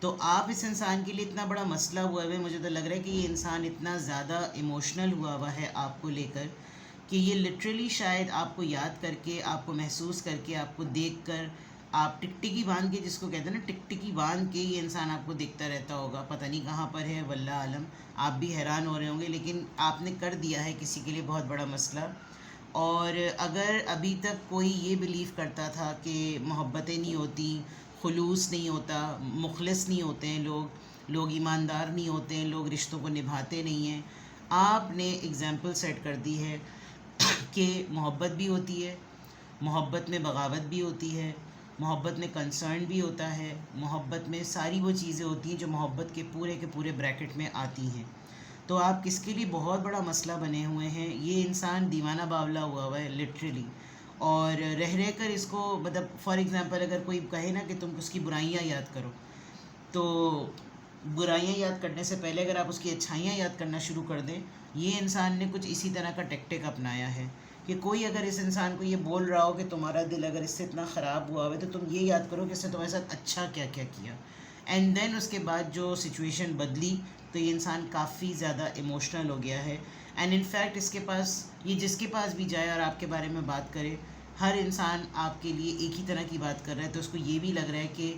تو آپ اس انسان کے لیے اتنا بڑا مسئلہ ہوا ہے، مجھے تو لگ رہا ہے کہ یہ انسان اتنا زیادہ ایموشنل ہوا ہے آپ کو لے کر کہ یہ لٹرلی شاید آپ کو یاد کر کے، آپ کو محسوس کر کے، آپ کو دیکھ کر، آپ ٹکٹکی باندھ کے، جس کو کہتے ہیں نا ٹکٹکی باندھ کے، یہ انسان آپ کو دیکھتا رہتا ہوگا، پتہ نہیں کہاں پر ہے، واللہ عالم. آپ بھی حیران ہو رہے ہوں گے، لیکن آپ نے کر دیا ہے کسی کے لیے بہت بڑا مسئلہ. اور اگر ابھی تک کوئی یہ بلیو کرتا تھا کہ محبتیں نہیں ہوتی، خلوص نہیں ہوتا، مخلص نہیں ہوتے ہیں لوگ ایماندار نہیں ہوتے ہیں، لوگ رشتوں کو نبھاتے نہیں ہیں، آپ نے اگزامپل سیٹ کر دی ہے کہ محبت بھی ہوتی ہے، محبت میں بغاوت بھی ہوتی ہے، محبت میں کنسرن بھی ہوتا ہے، محبت میں ساری وہ چیزیں ہوتی ہیں جو محبت کے پورے بریکٹ میں آتی ہیں. تو آپ کس کے لیے بہت بڑا مسئلہ بنے ہوئے ہیں. یہ انسان دیوانہ باولا ہوا ہے لٹرلی، اور رہ کر اس کو، مطلب فار ایگزامپل اگر کوئی کہے نا کہ تم اس کی برائیاں یاد کرو، تو برائیاں یاد کرنے سے پہلے اگر آپ اس کی اچھائیاں یاد کرنا شروع کر دیں، یہ انسان نے کچھ اسی طرح کا ٹیکٹک اپنایا ہے کہ کوئی اگر اس انسان کو یہ بول رہا ہو کہ تمہارا دل اگر اس سے اتنا خراب ہوا ہو تو تم یہ یاد کرو کہ اس نے تمہارے ساتھ اچھا کیا کیا کیا، اینڈ دین اس کے بعد جو سچویشن بدلی تو یہ انسان کافی زیادہ ایموشنل ہو گیا ہے. اینڈ ان فیکٹ اس کے پاس، یہ جس کے پاس بھی جائے اور آپ کے بارے میں بات کرے، ہر انسان آپ کے لیے ایک ہی طرح کی بات کر رہا ہے، تو اس کو یہ بھی لگ رہا ہے کہ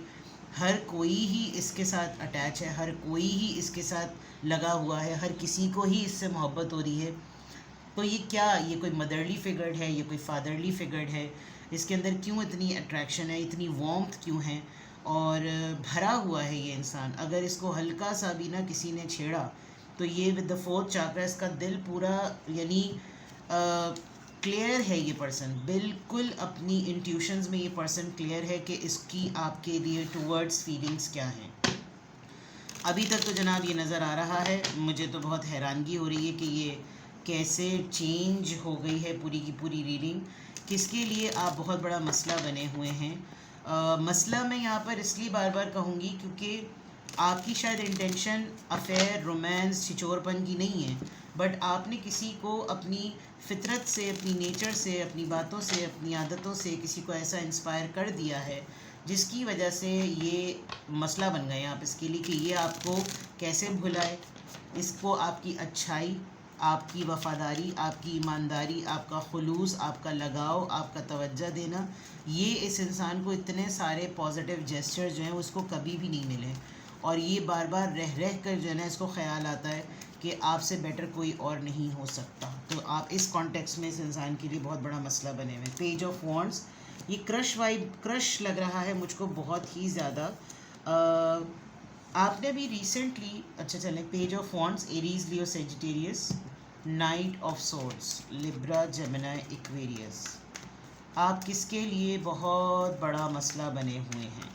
ہر کوئی ہی اس کے ساتھ اٹیچ ہے، ہر کوئی ہی اس کے ساتھ لگا ہوا ہے، ہر کسی کو ہی اس سے محبت ہو رہی ہے. تو یہ کیا، یہ کوئی مدرلی فگرڈ ہے، یہ کوئی فادرلی فگرڈ ہے، اس کے اندر کیوں اتنی اٹریکشن ہے، اتنی وارمتھ کیوں ہے، اور بھرا ہوا ہے یہ انسان. اگر اس کو ہلکا سا بھی نہ کسی نے چھیڑا تو یہ ود دا فورتھ چاکرا اس کا دل پورا، یعنی کلیئر ہے یہ پرسن، بالکل اپنی انٹیوشنز میں یہ پرسن کلیئر ہے کہ اس کی آپ کے لیے ٹورڈز فیلنگز کیا ہیں. ابھی تک تو جناب یہ نظر آ رہا ہے، مجھے تو بہت حیرانگی ہو رہی ہے کہ یہ کیسے چینج ہو گئی ہے پوری کی پوری ریڈنگ. کس کے لیے آپ بہت بڑا مسئلہ بنے ہوئے ہیں. مسئلہ میں یہاں پر اس لیے بار بار کہوں گی کیونکہ آپ کی شاید انٹینشن افیئر، رومانس، چھچور پن کی نہیں ہے، بٹ آپ نے کسی کو اپنی فطرت سے، اپنی نیچر سے، اپنی باتوں سے، اپنی عادتوں سے کسی کو ایسا انسپائر کر دیا ہے جس کی وجہ سے یہ مسئلہ بن گئے ہیں آپ اس کے لیے کہ یہ آپ کو کیسے بھلائے. اس کو آپ کی اچھائی، آپ کی وفاداری، آپ کی ایمانداری، آپ کا خلوص، آپ کا لگاؤ، آپ کا توجہ دینا، یہ اس انسان کو اتنے سارے پازیٹیو جیسچر جو ہیں اس کو کبھی بھی نہیں ملے. اور یہ بار بار رہ کر جو ہے نا اس کو خیال آتا ہے کہ آپ سے بیٹر کوئی اور نہیں ہو سکتا. تو آپ اس کانٹیکس میں اس انسان کے لیے بہت بڑا مسئلہ بنے ہوئے. پیج آف وانڈس، یہ کرش وائب، کرش لگ رہا ہے مجھ کو بہت ہی زیادہ. آپ نے بھی ریسنٹلی، اچھا چلیں، page of wands, Aries, Leo, Sagittarius, knight of swords, Libra, Gemini, Aquarius, آپ کس کے لیے بہت بڑا مسئلہ بنے ہوئے ہیں.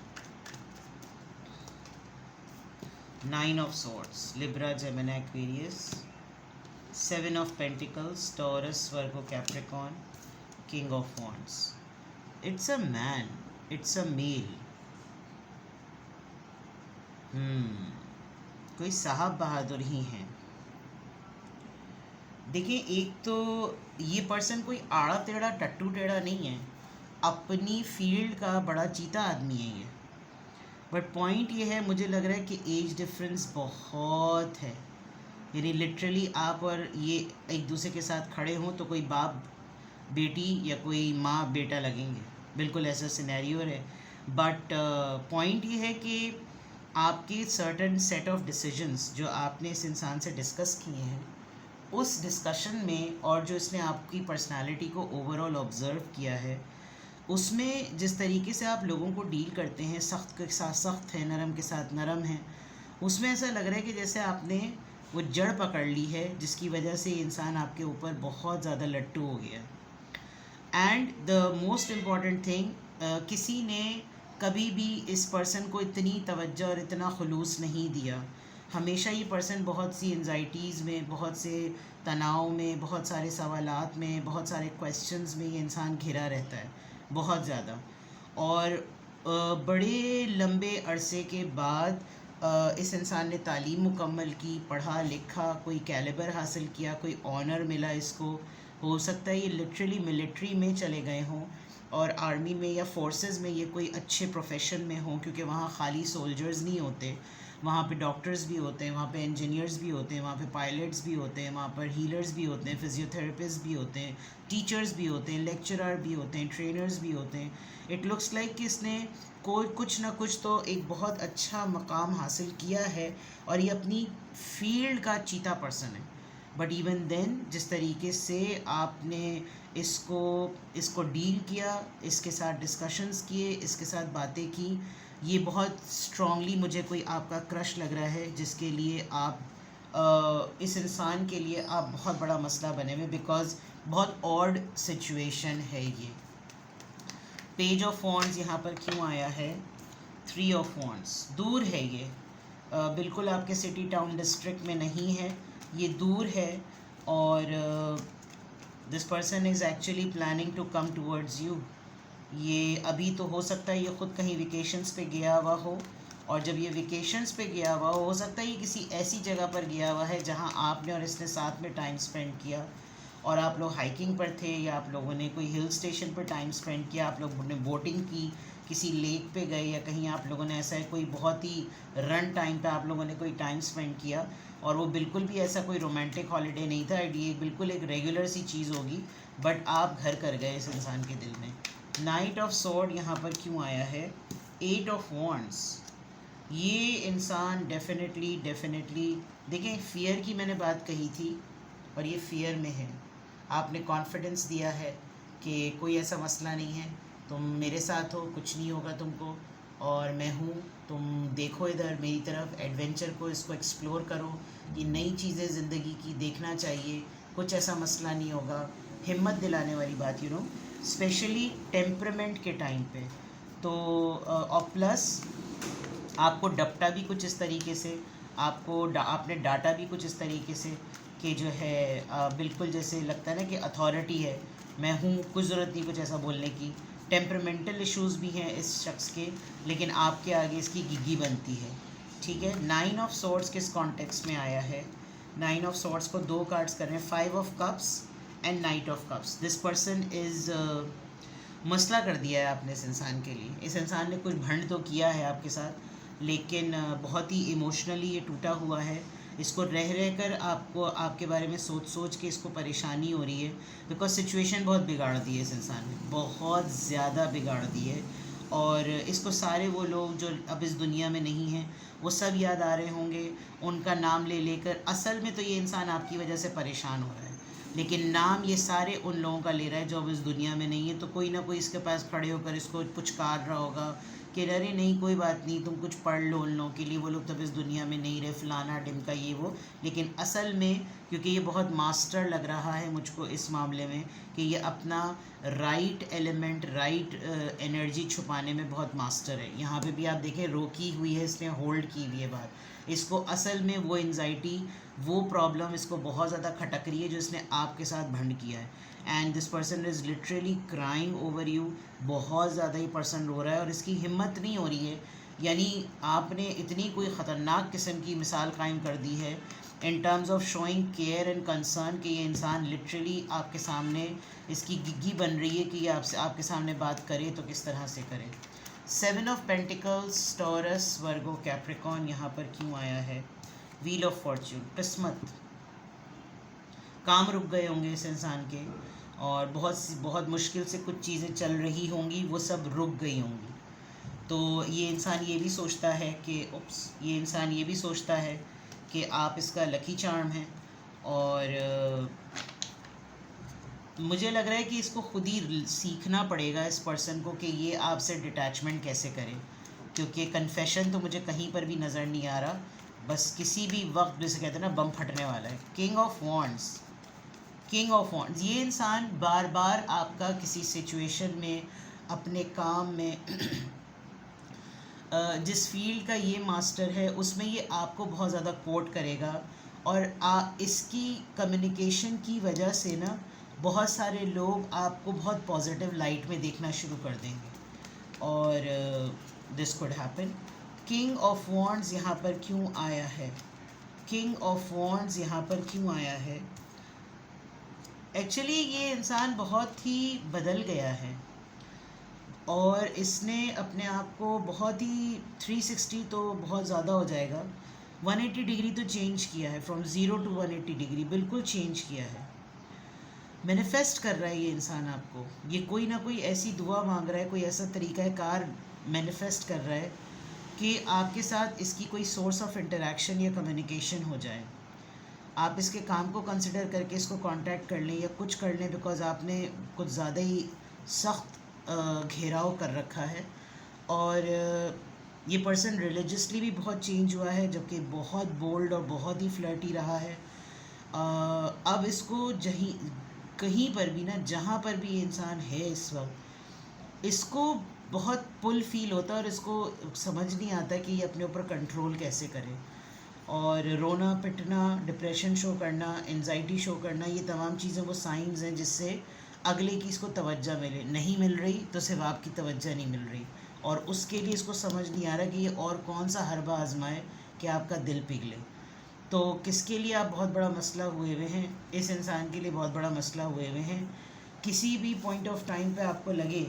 9 of swords, Libra, Gemini, Aquarius, 7 of pentacles, Taurus, Virgo, Capricorn, king of wands. It's a man, it's a male. کوئی صاحب بہادر ہی ہیں. دیکھیں، ایک تو یہ پرسن کوئی آڑا ٹیڑھا ٹٹو ٹیڑھا نہیں ہے، اپنی فیلڈ کا بڑا چیتا آدمی ہے یہ. بٹ پوائنٹ یہ ہے، مجھے لگ رہا ہے کہ ایج ڈفرینس بہت ہے. یعنی لٹرلی آپ اور یہ ایک دوسرے کے ساتھ کھڑے ہوں تو کوئی باپ بیٹی یا کوئی ماں بیٹا لگیں گے، بالکل ایسا سینیریو ہے. بٹ پوائنٹ یہ ہے کہ آپ کے سرٹن سیٹ آف ڈیسیجنس جو آپ نے اس انسان سے ڈسکس کیے ہیں، اس ڈسکشن میں، اور جو اس نے آپ کی پرسنالٹی کو اوور آل آبزرو کیا ہے، اس میں جس طریقے سے آپ لوگوں کو ڈیل کرتے ہیں، سخت کے ساتھ سخت ہیں، نرم کے ساتھ نرم ہیں، اس میں ایسا لگ رہا ہے کہ جیسے آپ نے وہ جڑ پکڑ لی ہے جس کی وجہ سے یہ انسان آپ کے اوپر بہت زیادہ لٹو ہو گیا. And the most important thing, کسی نے کبھی بھی اس پرسن کو اتنی توجہ اور اتنا خلوص نہیں دیا. ہمیشہ یہ پرسن بہت سی انزائٹیز میں، بہت سے تناؤ میں، بہت سارے سوالات میں، بہت سارے کویسچنز میں یہ انسان گھرا رہتا ہے بہت زیادہ. اور بڑے لمبے عرصے کے بعد اس انسان نے تعلیم مکمل کی، پڑھا لکھا، کوئی کیلیبر حاصل کیا، کوئی آنر ملا اس کو. ہو سکتا ہے یہ لٹرلی ملٹری میں چلے گئے ہوں، اور آرمی میں یا فورسز میں یہ کوئی اچھے پروفیشن میں ہوں، کیونکہ وہاں خالی سولجرز نہیں ہوتے، وہاں پہ ڈاکٹرز بھی ہوتے ہیں، وہاں پہ انجینئرز بھی ہوتے ہیں، وہاں پہ پائلٹس بھی ہوتے ہیں، وہاں پر ہیلرز بھی ہوتے ہیں، فزیو تھراپسٹ بھی ہوتے ہیں، ٹیچرز بھی ہوتے ہیں، لیکچرر بھی ہوتے ہیں، ٹرینرز بھی ہوتے ہیں. اٹ لکس لائک کہ اس نے کوئی کچھ نہ کچھ تو ایک بہت اچھا مقام حاصل کیا ہے، اور یہ اپنی فیلڈ کا چیتا پرسن ہے. بٹ ایون دین جس طریقے سے آپ نے اس کو ڈیل کیا، اس کے ساتھ ڈسکشنز کیے، اس کے ساتھ باتیں کی، یہ بہت اسٹرانگلی مجھے کوئی آپ کا کرش لگ رہا ہے، جس کے لیے آپ اس انسان کے لیے آپ بہت بڑا مسئلہ بنے ہوئے، بیکاز بہت آڈ سچویشن ہے یہ. پیج آف وانڈز یہاں پر کیوں آیا ہے؟ 3 آف وانڈز دور ہے یہ، بالکل آپ کے سٹی ٹاؤن ڈسٹرکٹ میں نہیں ہے، یہ دور ہے. اور this person is actually planning to come towards you. یہ ابھی تو ہو سکتا ہے یہ خود کہیں ویکیشنز پہ گیا ہوا ہو، اور جب یہ ویکیشنز پہ گیا ہوا ہو سکتا ہے یہ کسی ایسی جگہ پر گیا ہوا ہے جہاں آپ نے اور اس نے ساتھ میں ٹائم سپینڈ کیا، اور آپ لوگ ہائکنگ پر تھے، یا آپ لوگوں نے کوئی ہل اسٹیشن پر ٹائم سپینڈ کیا، آپ لوگوں نے بوٹنگ کی، کسی لیک پہ گئے، یا کہیں آپ لوگوں نے ایسا ہے کوئی بہت ہی رن ٹائم پہ آپ لوگوں نے کوئی ٹائم سپینڈ کیا. اور وہ بالکل بھی ایسا کوئی رومانٹک ہالیڈے نہیں تھا، یہ بالکل ایک ریگولر سی چیز ہوگی، بٹ آپ گھر کر گئے اس انسان کے دل میں. نائٹ آف سورڈ یہاں پر کیوں آیا ہے؟ 8 آف وانڈز. یہ انسان ڈیفینیٹلی دیکھیں، فیئر کی میں نے بات کہی تھی، اور یہ فیئر میں ہے. آپ نے کانفیڈنس دیا ہے کہ کوئی ایسا مسئلہ نہیں ہے، تم میرے ساتھ ہو، کچھ نہیں ہوگا تم کو، اور میں ہوں، تم دیکھو ادھر میری طرف، ایڈونچر کو اس کو ایکسپلور کرو، یہ نئی چیزیں زندگی کی دیکھنا چاہیے، کچھ ایسا مسئلہ نہیں ہوگا. ہمت دلانے والی بات اسپیشلی ٹیمپرمنٹ کے ٹائم پہ. تو اور پلس آپ کو ڈپٹا بھی کچھ اس طریقے سے، آپ نے ڈاٹا بھی کچھ اس طریقے سے کہ جو ہے بالکل جیسے لگتا ہے نا کہ اتھارٹی ہے، میں ہوں، کچھ ضرورت نہیں کچھ ایسا بولنے کی. ٹیمپرمنٹل ایشوز بھی ہیں اس شخص کے، لیکن آپ کے آگے اس کی گگی بنتی ہے. ٹھیک ہے. 9 آف سورڈز کس کانٹیکسٹ میں آیا ہے؟ 9 آف سورڈز کو 2 کارڈز کر رہے ہیں، 5 of cups and night of cups. This person از مسئلہ کر دیا ہے آپ نے اس انسان کے لیے. اس انسان نے کچھ بھنڈ تو کیا ہے آپ کے ساتھ، لیکن بہت ہی ایموشنلی یہ ٹوٹا ہوا ہے. اس کو رہ کر آپ کو آپ کے بارے میں سوچ کے اس کو پریشانی ہو رہی ہے، بیکاز سچویشن بہت بگاڑ دی ہے اس انسان نے، بہت زیادہ بگاڑ دی ہے. اور اس کو سارے وہ لوگ جو اب اس دنیا میں نہیں ہیں وہ سب یاد آ رہے ہوں گے، ان کا نام لے کر. اصل میں تو یہ انسان آپ کی وجہ سے پریشان ہو رہا ہے، لیکن نام یہ سارے ان لوگوں کا لے رہا ہے جو اب اس دنیا میں نہیں ہے. تو کوئی نہ کوئی اس کے پاس کھڑے ہو کر اس کو پچکار رہا ہوگا کہ ارے نہیں کوئی بات نہیں، تم کچھ پڑھ لو ان لوگوں کے لیے، وہ لوگ تب اس دنیا میں نہیں رہے، فلانا ڈمکا یہ وہ. لیکن اصل میں کیونکہ یہ بہت ماسٹر لگ رہا ہے مجھ کو اس معاملے میں کہ یہ اپنا رائٹ ایلیمنٹ، رائٹ انرجی چھپانے میں بہت ماسٹر ہے. یہاں پہ بھی آپ دیکھیں روکی ہوئی ہے اس نے، ہولڈ کی ہوئی ہے بات. اس کو اصل میں وہ انزائٹی، وہ پرابلم اس کو بہت زیادہ کھٹک رہی ہے جو اس نے آپ کے ساتھ بھنڈ کیا ہے. And this person is literally crying over you. بہت زیادہ ہی پرسن رو رہا ہے، اور اس کی ہمت نہیں ہو رہی ہے. یعنی آپ نے اتنی کوئی خطرناک قسم کی مثال قائم کر دی ہے in terms of showing care and concern کہ یہ انسان لٹرلی آپ کے سامنے اس کی گگی بن رہی ہے کہ یہ آپ کے سامنے بات کرے تو کس طرح سے کرے. 7 of pentacles Taurus Virgo Capricorn یہاں پر کیوں آیا ہے؟ Wheel of fortune. قسمت، کام رک گئے ہوں گے اس انسان کے، اور بہت مشکل سے کچھ چیزیں چل رہی ہوں گی، وہ سب رک گئی ہوں گی. تو یہ انسان یہ بھی سوچتا ہے کہ آپ اس کا لکی چارم ہیں. اور مجھے لگ رہا ہے کہ اس کو خود ہی سیکھنا پڑے گا اس پرسن کو کہ یہ آپ سے ڈٹیچمنٹ کیسے کرے، کیونکہ کنفیشن تو مجھے کہیں پر بھی نظر نہیں آ رہا، بس کسی بھی وقت جسے کہتے ہیں نا بم پھٹنے والا ہے. King of wands. یہ انسان بار بار آپ کا کسی سچویشن میں، اپنے کام میں جس فیلڈ کا یہ ماسٹر ہے اس میں یہ آپ کو بہت زیادہ کوٹ کرے گا، اور اس کی کمیونیکیشن کی وجہ سے نا بہت سارے لوگ آپ کو بہت پازیٹیو لائٹ میں دیکھنا شروع کر دیں گے. اور دس کوڈ ہیپن. کنگ آف وانڈز یہاں پر کیوں آیا ہے؟ ایکچولی یہ انسان بہت ہی بدل گیا ہے. اور اس نے اپنے آپ کو بہت ہی 360 تو بہت زیادہ ہو جائے گا, 180 ڈگری تو چینج کیا ہے, فرام 0 to 180 ڈگری بالکل چینج کیا ہے. مینیفیسٹ کر رہا ہے یہ انسان آپ کو, یہ کوئی نہ کوئی ایسی دعا مانگ رہا ہے, کوئی ایسا طریقہ کار مینیفیسٹ کر رہا ہے کہ آپ کے ساتھ اس کی کوئی سورس آف انٹریکشن یا کمیونیکیشن ہو جائے. آپ اس کے کام کو کنسیڈر کر کے اس کو کانٹیکٹ کر لیں یا کچھ کر لیں, بیکاز آپ نے کچھ زیادہ ہی سخت گھیراؤ کر رکھا ہے. اور یہ پرسن ریلیجسلی بھی بہت چینج ہوا ہے, جبکہ بہت بولڈ اور بہت ہی فلرٹی رہا ہے. اب اس کو کہیں پر بھی نا, جہاں پر بھی یہ انسان ہے اس وقت, اس کو بہت پل فیل ہوتا ہے اور اس کو سمجھ نہیں آتا کہ یہ اپنے اوپر کنٹرول کیسے کرے. اور رونا پٹنا, ڈپریشن شو کرنا, انزائٹی شو کرنا, یہ تمام چیزیں وہ سائنز ہیں جس سے اگلے کی اس کو توجہ ملے. نہیں مل رہی تو صرف آپ کی توجہ نہیں مل رہی, اور اس کے لیے اس کو سمجھ نہیں آ رہا کہ یہ اور کون سا حربہ آزمائے کہ آپ کا دل پگھلے. تو کس کے لیے آپ بہت بڑا مسئلہ ہوئے ہوئے ہیں, اس انسان کے لیے بہت بڑا مسئلہ ہوئے ہوئے ہیں. کسی بھی پوائنٹ آف ٹائم پہ آپ کو لگے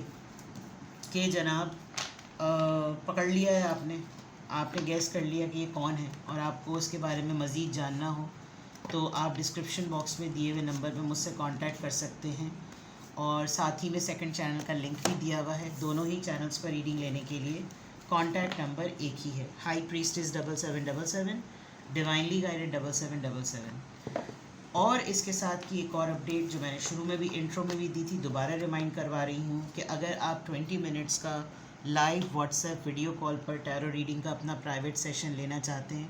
کہ جناب پکڑ لیا ہے آپ نے گیس کر لیا کہ یہ کون ہے, اور آپ کو اس کے بارے میں مزید جاننا ہو, تو آپ ڈسکرپشن باکس میں دیے ہوئے نمبر پہ مجھ سے کانٹیکٹ کر سکتے ہیں. اور ساتھ ہی میں سیکنڈ چینل کا لنک بھی دیا ہوا ہے. دونوں ہی چینلز پر ریڈنگ لینے کے لیے کانٹیکٹ نمبر ایک ہی ہے, ہائی پریسٹس 7777, ڈیوائنلی گائیڈڈ 7777. اور اس کے ساتھ کی ایک اور اپڈیٹ جو میں نے شروع میں بھی انٹرو میں بھی دی تھی, دوبارہ ریمائنڈ کروا رہی ہوں کہ اگر آپ 20 منٹس کا live WhatsApp video call پر ٹیرو ریڈنگ کا اپنا پرائیویٹ سیشن لینا چاہتے ہیں,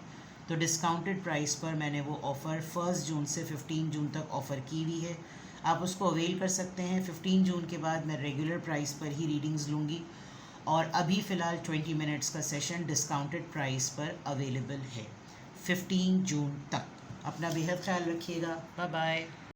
تو ڈسکاؤنٹڈ پرائس پر میں نے وہ آفر 1 جون سے 15 جون تک آفر کی ہوئی ہے. آپ اس کو اویل کر سکتے ہیں. 15 جون کے بعد میں ریگولر پرائس پر ہی ریڈنگز لوں گی, اور ابھی فی الحال 20 منٹس کا سیشن ڈسکاؤنٹڈ پرائس پر اویلیبل ہے 15 جون تک. اپنا بے حد خیال رکھیے گا. Bye bye.